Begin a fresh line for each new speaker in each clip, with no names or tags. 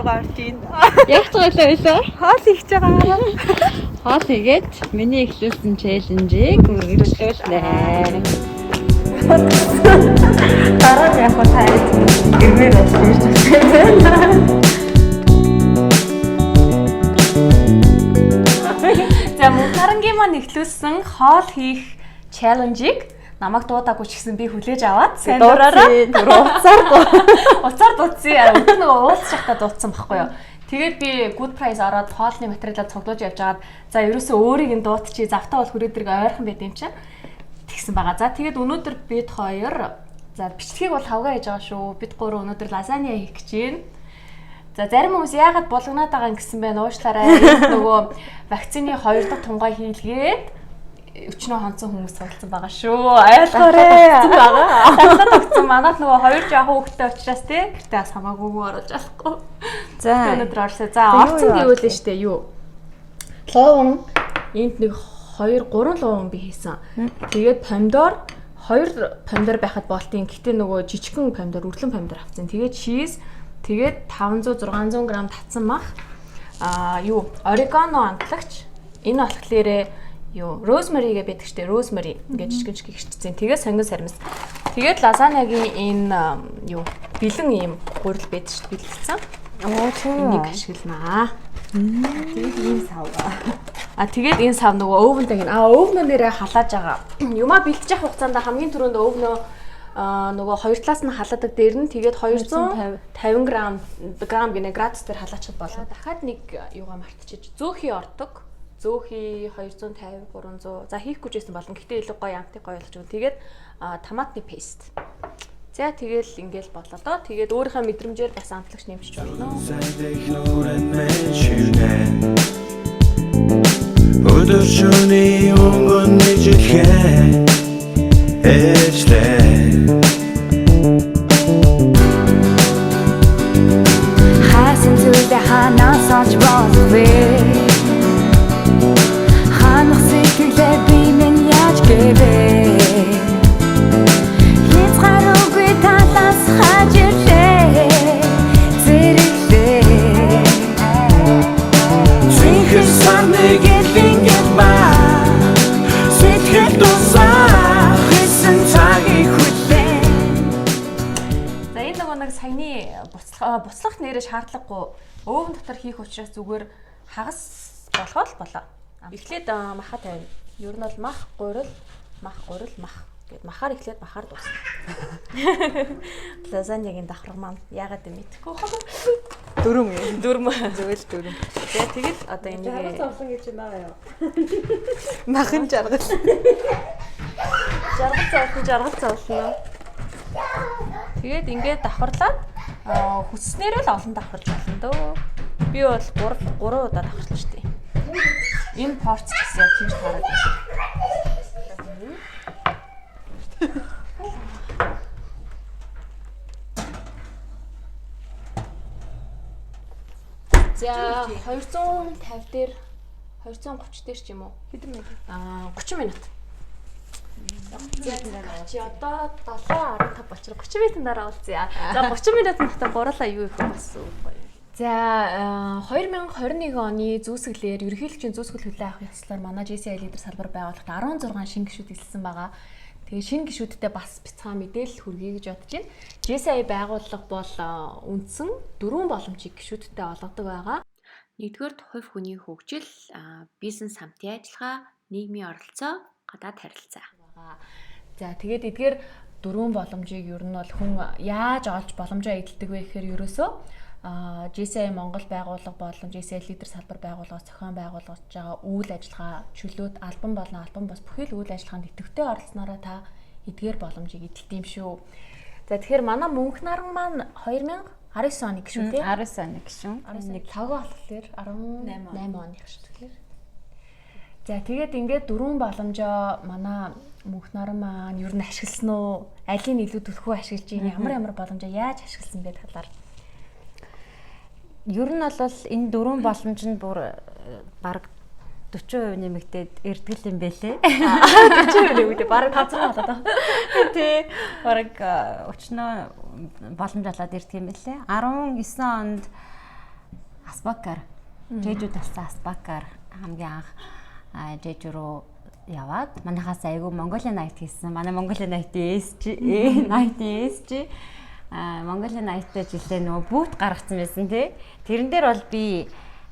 руугаа орж ийн.
Яг цагаалаа.
Хоол хийж байгаа.
Хоол хийгээд миний эхлүүлсэн челленжийг үргэлжлүүлнэ.
Дараа яг хоо таарч гэрмээр очиж байна. За мөнхарангийн маань эхлүүлсэн хоол хийх челленжийг намайг дуудаагүй ч гэсэн би хүлээж аваад сайн дураараа уцаар дуудсан. Өдөр нөгөө уулзчихтаа дуудсан байхгүй юу. Тэгээд би good price ороод хоолны материалаа цуглуулж явж байгаад за ерөөсөө өөрийг нь дуудчихъя. Завтаа бол хүрээдрэг ойрхон байд юм чинь. Тэгсэн байгаа. За тэгээд өнөөдөр бид хоёр за бичлэгийг бол хавгаа хийж байгаа шүү. Бид гурав өнөөдөр лазанья хийх гэж байна. За зарим хүмүүс яагаад болгоноод байгаа юм гэсэн бэ? Уушлаарай. Нөгөө вакцины 2 дахь тунгаа хийлгээд өчнөө хонцсон хүмүүс цугласан байгаа шүү. Ойлгоорой. Таглаад тогтсон. Манайх нөгөө 2 жоохон хүүхдтэй учраас тий. Гэтэ бас хамаагүй оруулж болохгүй. За өнөөдөр орсоо. За орцсон гэвэл нь штэ юу? Луун энд нэг 2 3 луун би хийсэн. Тэгээд помидор 2 помидор байхад болтын. Гэтэ нөгөө жижигхэн помидор, өрлөн помидор авсан. Тэгээд чиз, тэгээд 500 600 г татсан мах. Юу? Орегано амтлагч. Энэ болохоор юу розмаригээ байдаг штэ розмари ингээд жижиг жижиг гихчсэн. Тэгээ сонгон сармис. Тэгээд лазаньягийн энэ юу бэлэн ийм гурил байдаг штэ бэлгэлсэн. Тийм. Энийг ашигланаа. Тэгээд ийм сав. Тэгээд энэ сав нөгөө овнтой гин. Овноо нэрээ халааж байгаа. Юмаа бэлтжих хугацаанд хамгийн түрүүнд овноо нөгөө хоёр талаас нь халаадаг дээр нь тэгээд 250 грамм гинэ градус дээр халаачих болно. Дахиад нэг юугаа мартчихж зөөхий ордог. Зөөхий 250 300 за хийхгүй ч гэсэн болно. Гэхдээ илүү гоё амтыг гоё болгож өгнө. Тэгээд томатны пест. За тэгэл ингээл болоо доо. Тэгээд өөрийнхөө мэдрэмжээр бас амтлагч нэмчих болно. Өдөр шөнийн өнгөн нэжлэх Хаасан зүйлээ ханаа сонч болвэ буцлах нэрээ шаардлагагүй өвөн дотор хийх учраас зүгээр хагас болгоод болоо. Эхлээд маха тавина. Ер нь бол мах, гурил, мах гэд махаар эхлээд махаар дуусна. Лазаньягийн давхар маань яагаад юм мэдэхгүй хаа. Дөрөм зөвөл дөрөм. Тэгээд одоо энийг жаргал гэж байна яа. Махан жаргал. Жаргал зовлоо. Тэгээд ингээд давхарлаад хүснээрээ л олон давхарч болно дөө. Би бол 3 удаа давхарлаа шүү дээ. Энэ порц гэсэн тийш хараад байна. За 250 дээр 230 дээр ч юм уу? Хэдэн минут? 30 минут. Чи одоо 7:15 болчихно. 30 минутын дараа уулзъя. За 30 минутын дотор гурлаа юу их бас гоё. За 2021 оны зүүсгэлээр ерөнхийлөгчийн зүүсгэл хүлээн авах ёслоор манай JCI лидер салбар байгууллагт 16 шинэ гишүүд илсэн байгаа. Тэгээ шинэ гишүүдтэй бас бяцхан мэдээлэл хүргэе гэж бодож байна. JCI байгууллага бол үндсэн 4 боломжийг гишүүдтэй олгодог байгаа. Нэгдүгээр хувь хүний хөгжил, бизнес хамтын ажиллагаа, нийгмийн оролцоо, гадаад харилцаа. За тэгээд эдгээр 4 боломжийг ер нь бол хүн яаж олж боломжоо эдэлдэг вэ гэхээр ерөөсөө JCI Монгол байгууллага болон JCI лидер салбар байгууллагаас зохион байгуулагдж байгаа үйл ажиллагаа чөлөөт албан болон албан бос бүхэл үйл ажиллагаанд идэвхтэй оролцснараа та эдгээр боломжийг эдэлт юм шүү. За тэгэхээр манай мөнх наран маань 2019 оны гишүүн тийм
19 оны гишүүн.
Нэг тавга болохоор 18 оных шүү тэгэхээр. За тэгээд ингээд 4 боломжоо манай мөнх наран маань ер нь ашигласан уу? Алийг илүү төлхөө ашиглаж ийн ямар боломжоо яаж ашигласан бэ талаар.
Ер нь бол энэ 4 боломж нь бүр бараг 40% нэмэгдээд эртгэл юм бэлээ.
40% нэмэгдээ бараг 500 болоод байна.
Тий. Бараг өчнөө боломж олоод ирдэг юм бэлээ. 19 онд Аспакаар Жэжүүд талсан Аспакаар хамгийн анх Жэж руу яваад манайхаас айгүй Mongolia Night хийсэн. Манай Mongolia Night ESG Mongolia Night-тэй жилээ нөгөө бүүт гаргацсан байсан тий. Тэрэн дээр бол би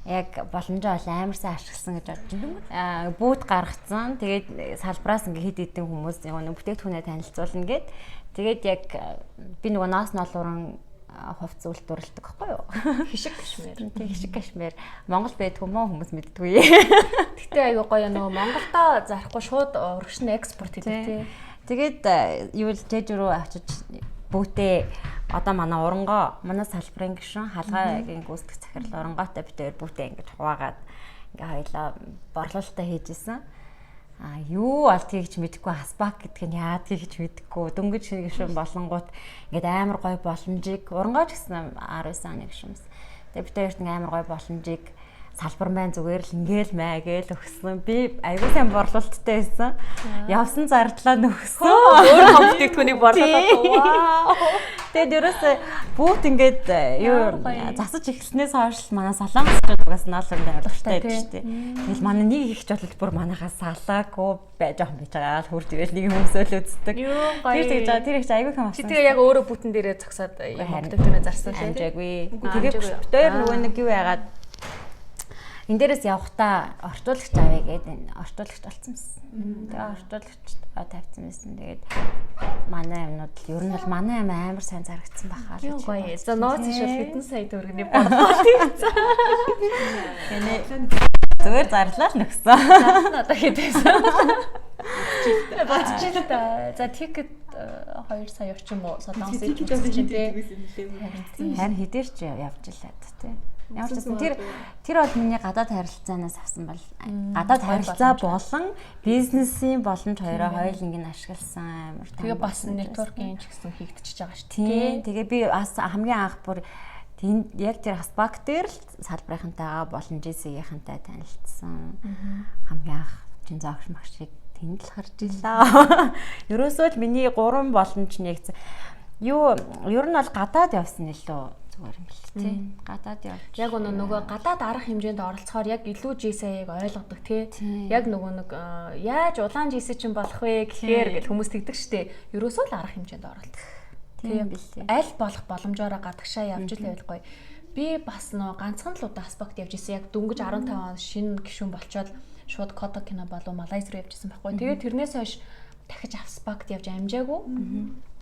яг боломжоо бол амар сайн ашигласан гэж бодож байна. Бүүт гаргацсан. Тэгээд салбраас ингээ хэд хэдэн хүмүүс нөгөө бүтээгдэхүүнээ танилцуулна гэд. Тэгээд яг би нөгөө наас ноолууран хувц үйлдвэрлэдэг байхгүй юу?
Хишиг кашмир.
Тий, хишиг кашмир. Монгол байдгүй мó хүмүүс мэддэггүй.
Гэтэ айгүй гоё нөгөө Монголдо зарахгүй шууд урагш нь экспорт хийдэг тий.
Тэгээд юу л Жэж руу очиж бүүтээ одоо манай урангоо манай салбарын гишүүн халгаагийн гүйцэтгэх захирал урангоотой битээр бүүтээ ингэж хуваагаад ингээ хоёлаа борлуулалтаа хийжсэн. Юу алт хийж мэдэхгүй Аспак гэдэг нь яадгийг гэж мэдэхгүй дөнгөж гишүүн болонгууд ингээд амар гой боломжийг урангоо ч гэсэн 19 оны гишүүнс. Тэгээд битээрт ингээ амар гой боломжийг салбар маань зүгээр л ингээл маа гээл өгсөн. Би аягүй сайн борлуулалттай байсан. Явсан зардлаа нөхсөн.
Өөр компьютерийг борлуулаад вау.
Тэгээд ерөөсөө бүгд ингээд юу засаж эхэлснээс хойш манай солонгосчууд угаас наалын ойлголттой байдаг шүү дээ. Тэгэл манай нэг ихч бол бүр манайхаас салаагүй байж байгаа юм байж байгаа л хурд ивэл нэг хүмүүсөөл үздэг. Тэр тэгж байгаа тэр их аягүй хэм авсан.
Чи тэгээ яг өөрөө бүтэн дээрээ зогсоод компьютерээ зарсан тийм.
Амжаагүй. Тэгээд битээр нөгөө нэг юу яагаад энэ дээрээс явахдаа орчуулагч авъя гэдэг орчуулагч болсон юм. Тэгээ орчуулагч тавьсан байсан. Тэгээд манай юмнууд л ер нь бол манай юм амар сайн зарагдсан байхаа л.
Юу гоё. За нууц шил хэдэн сая төгрөгийн бодлоо хийсэн.
Зүгээр зарлаа л нөхсөн.
Одоо хийдээсэн. Бачилт за тикет 2 сая орчим уу солонгос иж үзсэн тийм.
Харин хэдээр ч явж илаад тийм. Ямар ч гэсэн тэр бол миний гадаад харилцаанаас авсан бол гадаад харилцаа болон бизнесийн боломж хоёроо хоёуланг нь ашигласан амар.
Тэгээ бас нэтворкинг ч гэсэн хийгдчихэж байгаа шүү
дээ. Тэгээ би бас хамгийн анх бүр яг тэр Аспак дээр л салбарынхантайгаа болон JC-ийнхантай танилцсан. Хамгийн анх чин заагш магшиг тэнд л харж илаа. Ерөөсөө л миний 3 боломж нэгсэн. Юу ер нь бол гадаад явсан илүү зүгээр юм л тий. Гадаад явж.
Яг нөгөө гадаад арга хэмжээнд оролцохоор яг илүү JC-ийг ойлгодог тий. Яг нөгөө нэг яаж улаан JC чинь болох вэ гэхээр гэл хүмүүс тэгдэг штэ. Ерөөсөө л арга хэмжээнд оролцох. Тийм аль болох боломжоор гадагшаа явж л байлгүй. Би бас нөгөө ганцхан л удаа Аспакт явж исэн. Яг дөнгөж 15 он шинэ гишүүн болчоод шууд Kodak кино болов Малайз руу явж исэн байхгүй. Тэгээд тэрнээс хойш дахиж Аспакт явж амжаагүй.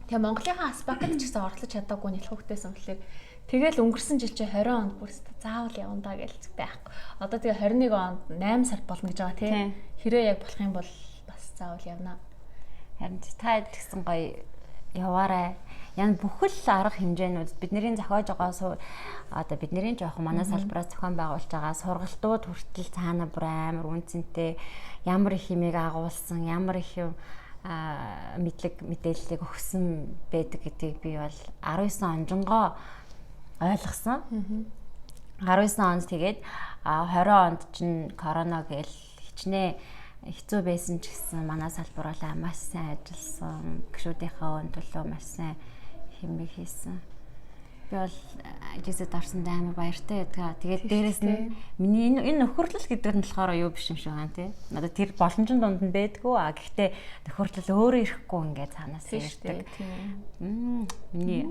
Тэгээ Монголынхаа Аспакт ч гэсэн орлож чадаагүй нэлэх хөвгтэйсэн болохоор тэгэл өнгөрсөн жил чи 20 онд бүрс заавал явна даа гэж байхгүй. Одоо тэгээ 21 онд 8 сард болно гэж байгаа тий. Хэрэг яг болох юм бол бас заавал явна.
Харин та гэсэн гоё яваарай. Ян бүхэл арга хэмжээнүүд бидний зохиож байгаа одоо бидний жоохон манай салбараас зохион байгуулж байгаа сургалтууд хүртэл цаана бүр амар үнцэнтэй ямар их хэмээг агуулсан, ямар их мэдлэг мэдээллийг өгсөн байдаг гэдгийг би бол 19 онжонгоо ойлгосон. 19 онд тэгээд 20 онд чинь корона гээл хичнээн хэцүү байсан ч гэсэн манай салбар бол маш сайн ажилласан. Гишүүдийнхээ өн төлөө маш сайн хэмээг хийсэн. Би бол ажисэд орсонд амар баяртай байдаг. Тэгээд дээрэс нь миний энэ нөхөрлөл гэдэг нь болохоор юу биш юм шиг байна тий. Надад тэр боломжийн дунд нь байдгүй. Гэхдээ нөхөрлөл өөрөө ирэхгүй ингээд цаанаас ирдэг. Миний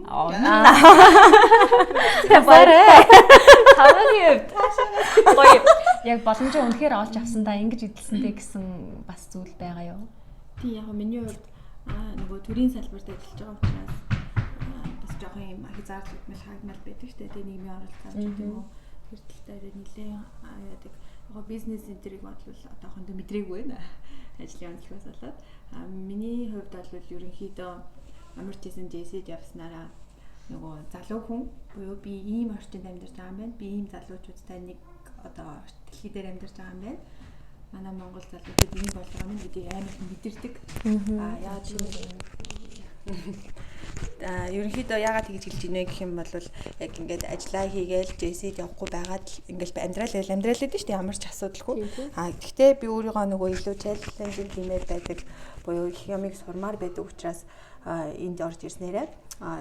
гоё яг боломжоо үнэхээр олж авсандаа ингэж эдэлсэнтэй гэсэн бас зүйл байгаа юу?
Тий яг миний хувьд нөгөө төрийн салбарт ажиллаж байгаа учраас бас жоохон юм хязгаарлалт мэл хаагмал байдаг шүү дээ. Тэгээ нийгмийн оролцоо ч гэдэг юм уу. Тэр талтай нэлээ яадаг. Яг бизнес энтерийг бодлол одоохондоо мэдрээгүй байна. Ажлын онцлогоос болоод миний хувьд бол ерөнхийдөө амортизм JC-д явснараа нөгөө залуу хүн буюу би ийм орчинд амьдарч байгаа юм байна. Би ийм залуучуудтай нэг одоо дэлхий дээр амьдарч байгаа юм байна. Манай Монгол залуучууд ийм болж байгаа юм гэдгийг амар мэдэрдэг. Яа тийм ерөнхийдөө яагаад тэгж хэлж ийнэ гэх юм бол яг ингээд ажиллаа хийгээл JC-д явахгүй байгаад ингээд амьдрал гэдэг шүү дээ ямар ч асуудалгүй. Гэхдээ би өөрийгөө нөгөө илүү challenge хиймээр байдаг буюу их юмыг сурмаар байдаг учраас энд орж ирснээрээ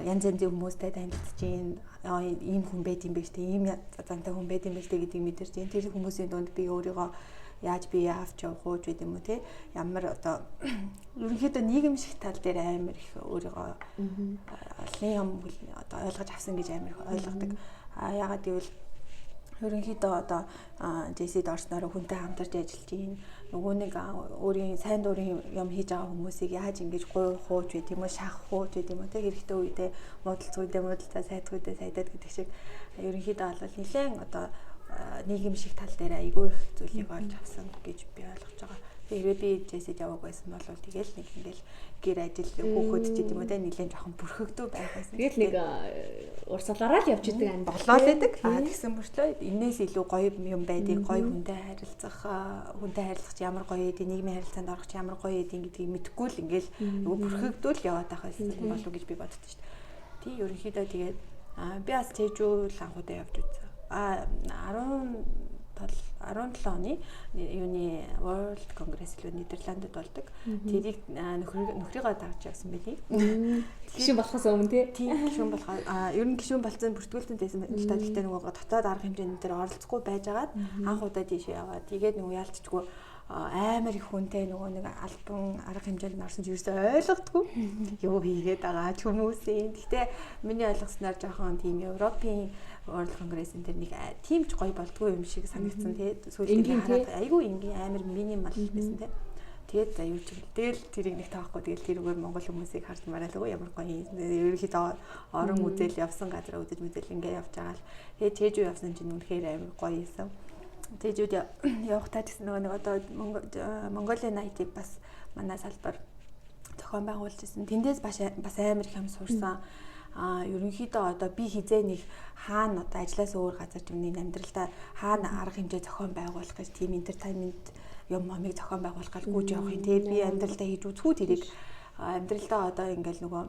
янз янзын хүмүүстэй танилцж ийм хүн байт юм биш үү, ийм зантай хүн байт юм биш үү гэдгийг мэдэрч байна. Тэр хүмүүсийн дунд би өөрийгөө яаж бие авч явах уу гэдэг юм уу те, ямар одоо ерөнхийдөө нийгэмшиг тал дээр амар их өөрийгөө олон юм одоо ойлгож авсан гэж амар их ойлгодог. Ягаад гэвэл ерөнхийдөө одоо JC-д орсноор хүнтэй хамтарч ажиллаж ийн нөгөө нэг өөрийн сайн дурын юм хийж байгаа хүмүүсийг яаж ингэж гуйх уу гэдэг юм уу, шахах уу гэдэг юм уу те, хэрэгтэй үедээ муудалцаа сайдгүйдээ сайдаад гэдэг шиг ерөнхийдөө бол нэлээд одоо нийгэмшиг тал дээр айгүй их зүйлийг олж авсан гэж би ойлгож байгаа. Хэрвээ би JC-д яваагүй байсан бол тэгэл нэг ингээл гэр ажил хүүхэд ч гэдэг юм уу те, нэлээд жоохон бүрхэгдүү байх байсан.
Тэгэл нэг урсгалаараа л явж идэг анд
болоо л байдаг. Тэгсэн мөртлөө энээс илүү гоё юм байдаг. Гоё хүнтэй харилцах ямар гоё эдийн нийгмийн харилцаанд орох ямар гоё эдийн гэдгийг мэдэхгүй л ингээл нөгөө бүрхэгдүүл яваад байх байсан болов гэж би боддоо шүү дээ. Тий ерөнхийдөө тэгээд би бас Чежүү анхудаа явж үзсэн. 17 оны юуны World Congress илүү Нидерландд болдог. Тэрийг нөхрийгөө дагж явсан байлий.
Гишүүн болохоос өмнө
тийм гишүүн болохоо ер нь гишүүн болцсон бүртгүүлэлтэнд байсан л та, гэхдээ нөгөө дотоод арга хэмжээнд дээр оролцохгүй байжгаад анх удаа тийш яваад тэгээд нөгөө ялцчгүй амар их хүнтэй нөгөө нэг альбан арга хэмжээнд орсон ч юусоо ойлгохгүй юу хийгээд байгаа ч хүмүүсийн. Гэхдээ миний ойлгосноор жоохон тийм Европын World Congress-ын дээр нэг тийм ч гоё болдгоо юм шиг санагдсан тий. Сүүлийн хараад айгүй ингийн амар минимал байсан тий. Тэгээд юу ч юм. Тэгэл тэрийг нэг таахгүй. Тэгэл тэрүүгээр Монгол хүмүүсийг харж мараалгүй ямар гоё ерөнхийдөө орон үзэл явсан газар үзэж мэдэл ингээ явж байгаа л. Тэгээд Чежүү явсан чинь үнэхээр амар гоё юмсан. Чежүүд явахтаа гэсэн нөгөө одоо Монголын IT бас манай салбар зохион байгуулж ирсэн. Тэндээс бас амар их юм сурсан. Ерөнхийдөө одоо би хизээ нэг хаана одоо ажлаас өөр газар төвний амьдралдаа хаана арга хэмжээ зохион байгуулах гэж тийм entertainment юм амиг зохион байгуулах гал гүйж явах юм. Тэгээд би амьдралдаа хийж үзхүү тэрийг амьдралдаа одоо ингээл нөгөө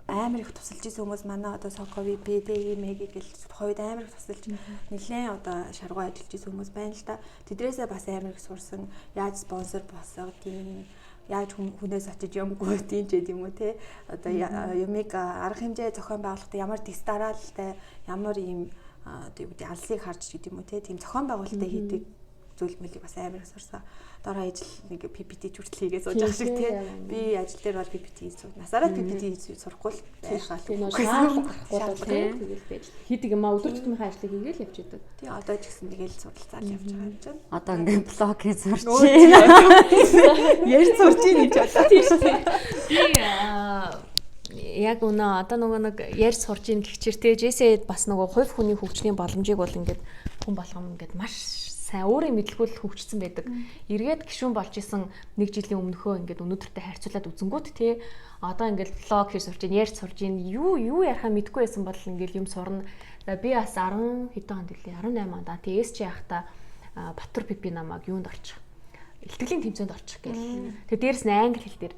амар их тусалж исэн хүмүүс манай одоо Сокови PD мэг гэж хувьд амар их тусалж нэлээд одоо шаргуу ажиллаж исэн хүмүүс байна л да. Тэдрээсээ бас амар их сурсан. Яаж спонсор босгодгийг, яаж хүнээс очиж юм гүйдیں ч гэдэм үү те. Одоо юмыг арга хэмжээ зохион байгуулахдаа ямар тест дараалалтай, ямар ийм одоо юу гэдэг алсыг харж гэдэм үү те. Тийм зохион байгуулалтаа хийдэг зүйл мөлийг бас амар их сурсан. Дороо ажил нэг PPT ч хүртэл хийгээ сууж байгаа шиг те. Би ажил дээр бол PPT хийж насаараа PPT хийж сурахгүй л байхаа.
Шаардлага гарахгүй тэгэл байж. Хийдэг юм аа өдөр тутмынхаа ажлыг хийгээл явж идэг.
Тий одоо ч гэсэн тэгэл суралцаал явж байгаа юм чинь.
Одоо ингээд блог хийж сурч.
Ярьж сурч ийн гэж бодлоо.
Тийм шүү дээ. Би яг өнөө одоо нөгөө нэг ярьж сурж ийн гихчэртэй JC-д бас нөгөө хувь хүний хөгжлийн боломжийг бол ингээд хүн болгоом ингээд маш сайн өөрийн мэдлэггүй л хөгжсөн байдаг. Эргээд гишүүн болж исэн 1 жилийн өмнөхөө ингээд өнөөдөртэй харьцуулаад үзэнгүүт тий одоо ингээд влог хийж сурч ийн, ярьж сурч ийн, юу ярихаа мэдэхгүй байсан бол ингээд юм сурна. Би бас 10 хэдэн онд үлээ 18 онд TS чи яхта Батар Пипи намайг юунд орчих. Илтгэлийн тэмцээнд орчих гэл. Тэгээ дээрэс нь англи хэл дээр.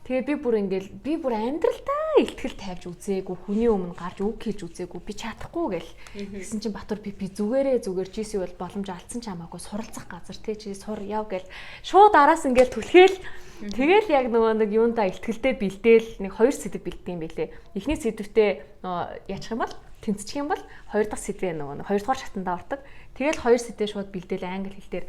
Тэгээ би бүр амьдралдаа илтгэл тавьж үзээгүй, хүний өмнө гарч үг хэлж үзээгүй, би чадахгүй гэл. Тэгсэн чинь Батар Пипи зүгээр JC бол боломж алдсан ч хамаагүй суралцах газар тий чи сур яв гэл. Шууд араас ингээд түлхээл. Тэгэл яг нөгөө нэг юунда илтгэлдээ бэлдээл нэг 2 сэдв бэлддэг юм байлээ. Эхний сэдвтээ яачих юм бол тэнцчих юм бол 2 дахь сэдвээ нөгөө 2 дугаар шатанда ордог. Тэгэл 2 сэдвээ шууд бэлдээл англи хэл дээр.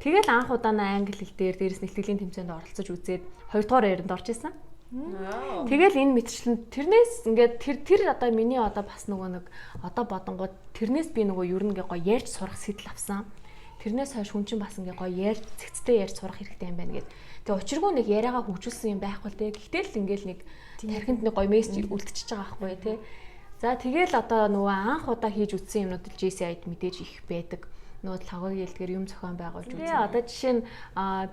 Тэгэл анх удаанаа англи хэл дээр дээрс нэвтрүүлгийн тэмцээнд оролцож үзээд 2 дугаар ярианд орж исэн. Тэгэл энэ мэтчлэн тэрнээс ингээд тэр одоо миний одоо бас нөгөө нэг одоо бодонгууд тэрнээс би нөгөө ер нь гоё ярьж сурах сэтэл авсан. Тэрнээс хойш хүн чинь бас ингээ гоё ярьж цэгцтэй ярьж сурах хэрэгтэй юм байна гэд. Тэгээ учиргүй нэг яриагаа хөгжүүлсэн юм байхгүй л те. Гэхдээ л ингээл нэг тархинд нэг гоё мессеж үлдчихэж байгаа байхгүй те. За тэгэл одоо нөгөө анх удаа хийж үтсэн юмнууд л JC-д мэдээж их байдаг. Нөгөө логогийн хэлдгээр юм зохион байгуулж үзье. Одоо жишээ нь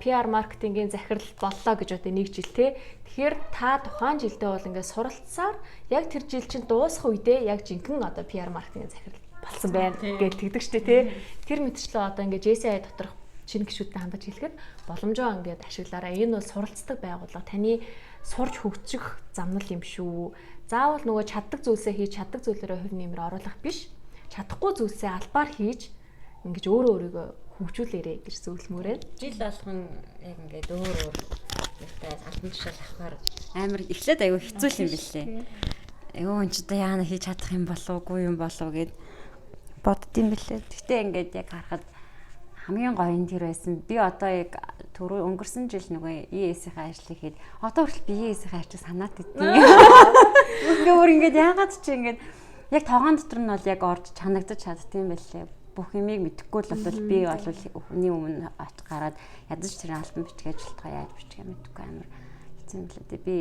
PR маркетингийн захирал боллоо гэж одоо 1 жил те. Тэгэхээр та тухайн жилдээ бол ингээд суралцсаар яг тэр жил чинь дуусах үедээ яг жинхэнэ одоо PR маркетингийн захирал болсон байна гэж тэгдэг штэ те. Тэр мэтчлээ одоо ингээд JC доторх шинэ гишүүдтэй хандаж хэлэхэд боломжоо ингээд ашиглаараа энэ бол суралцдаг байгууллага таны сурж хөгжих замнал юм шүү. Заавал нөгөө чаддаг зүйлсээ хийж чаддаг зүйлээрээ хувь нэмэр оруулах биш. Чадахгүй зүйлсээ албаар хийж ингэж өөрийгөө хөгжүүлээрэй гэж зөвлөмөрөө.
Жил болгон яг ингээд өөр нэгтэй албан тушаал авахаар амар эхлээд аюу хэцүү юм билээ. Ёо энэ ч одоо яана хийж чадах юм болов уу юм болов гэд боддсон билээ. Гэхдээ ингээд яг харахад хамгийн гоё нь тэр байсан. Би одоо яг түрүү өнгөрсөн жил нөгөө ES-ийн ажлыг хэд одоо хүртэл би ES-ийн ажлыг санаад идэв. Өөр ингээд яагаад ч ингээд яг тоогоон дотор нь бол яг орж чанагдаж чаддсан байлээ. Бүх юмыг мэдэхгүй л бол би бол хүний өмнө гараад ядаж тэр альбом бичиж ажилтгаа яаж бичих юм мэдэхгүй амар хэцүү юм лээ. Би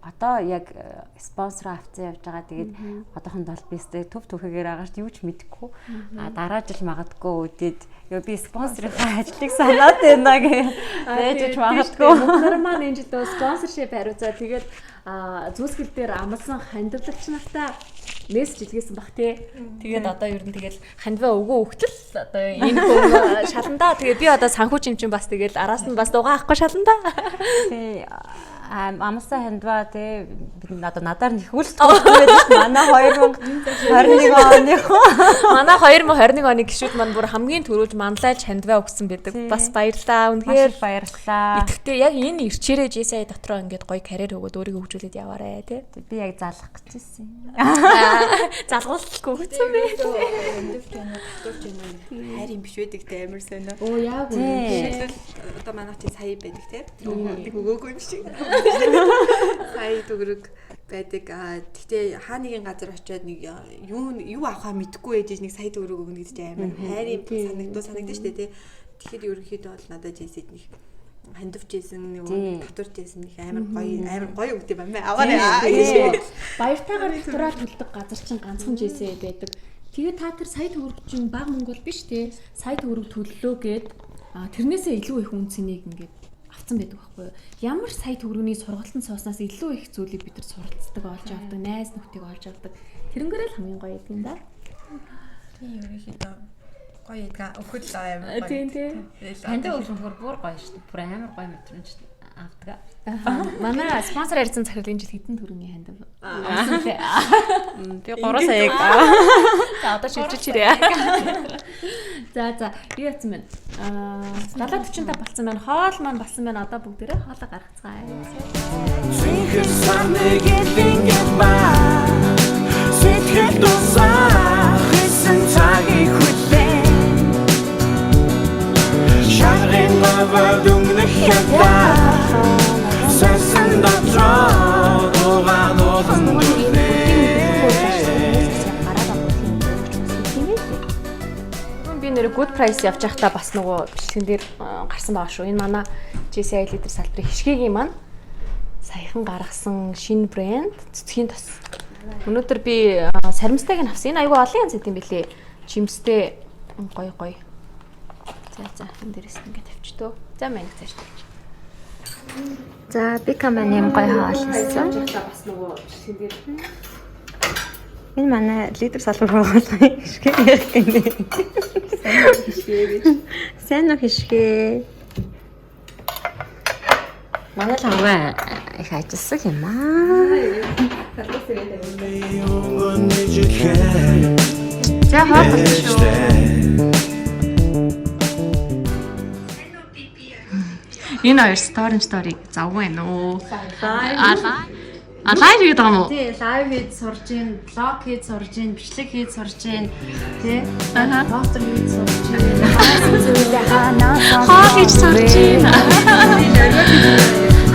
одоо яг спонсор авцсан явж байгаа. Тэгээд одоохонд бол би төв түүхээр агаарч юу ч мэдэхгүй. Дараа жил магадгүй үдээд ёо би спонсорын ажлыг санаад байна гэж магадгүй.
Мөнхөр маань энэ жил спонсоршип хариуцаа. Тэгээд зүүсгэл дээр амлсан хандивлагч нартай мессеж илгээсэн баг тий. Тэгээд одоо ер нь тэгэл хандиваа өгөө өгтөл одоо энэ хүн шаландаа. Тэгээд би одоо санхүү чимчин бас тэгэл араас нь бас дугаа авахгүй шаландаа.
Тий. Амлсан хандиваа тий бид одоо надаар нэхүүлсэн байдаг. Манай 2021 оныхоо
манай 2021 оны гишүүд маань бүр хамгийн түрүүлж манлайлж хандиваа өгсөн байдаг. Бас баярлалаа. Үнэхээр
баярлалаа.
Итгэвтэй яг энэ ирчээрээ JSI дотроо ингээд гоё карьер өгөөд өөрийгөө хөгжүүлээд яваарэ тий.
Би яг залах гэж байсан.
Залгуулахгүй хэцүү би.
Өндөвч байна, татварч байна. Хайр юм биш байдаг те амар сонио.
Оо яг
Жишээлбэл одоо манайх чи сая байдаг те. Нэг өгөөгүй юм шиг. Сая төгрөг байдаг. Гэхдээ хаа нэгэн газар очиод нэг юу авахаа мэдэхгүй ээж нэг сая төгрөг өгнө гэж амар хайр юм санагдаж штэ те. Тэгэхэд ерөнхийдөө бол надад JSI-д нэг хандивч байсан нэг татварч байсан нэг амар гоё үгтэй байна. Аваарай.
Баяртайгаар татвараа төлдөг газар чинь ганцхан JSI байдаг. Тэгээ та тэр сая төгрөг чинь бага мөнгө бол биш те. Сая төгрөг төллөө гээд тэрнээсээ илүү их үнцнийг ингээд авцсан байдаг байхгүй юу? Ямар сая төгрөгийн сургалтын сууснаас илүү их зүйлийг бид нар суралцдаг олж авдаг, найз нөхдийг олж авдаг. Тэрнгээр л хамгийн гоё юм да.
Тийм ерөнхийдөө гоё идга өгөхөд л амар гоё.
Тийм тийм.
Хандив өгөхөр бүр гоё шүү дээ. Бүр амар гоё мэдрэмж авдаг.
Манай спонсор ярьсан захирал энэ жил хэдэн төгрөгийн хандив авсан бэ?
Би 3 саяг.
За одоо шилжиж ирээ. За би яцсан байна. 70-45 болсон байна. Хоол маань болсон байна. Одоо бүгдээрээ хоолоо гаргацгаая. Би нэр good price явж байхдаа бас нөгөө бичлэгэн дээр гарсан байгаа шүү. Энэ манай JSI лидер салбарын хишгээгийн маань саяхан гаргасан шинэ брэнд цэцгийн тос. Өнөөдөр би саримстайг нь авсан. Энэ айгүй олон янз хэдэм билээ. Жимстэй гоё. За энэ дээрээс ингээд тавьчихтөө. За манайг цааш тавьчих.
За би каман юм гоё хаалсан.
Бас нөгөө бичлэгэн дээр
Энэ манай лидер салбар байгууллагын хишгээ ярих гэнэ. Сайн уу хишгээ. Манай лавга их ажилласан юм аа. За
энэ хоёр сториг завгүй байна уу? Лайв хийдэг юм уу?
Тий, лайв хийж сурж гин, блог хийж сурж гин, бичлэг хийж сурж гин, тий. Постэр хийж сурж гин.
Хоол хийж сурж гин.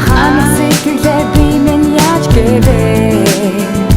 Ханасэглэ би мен яаж гээвэ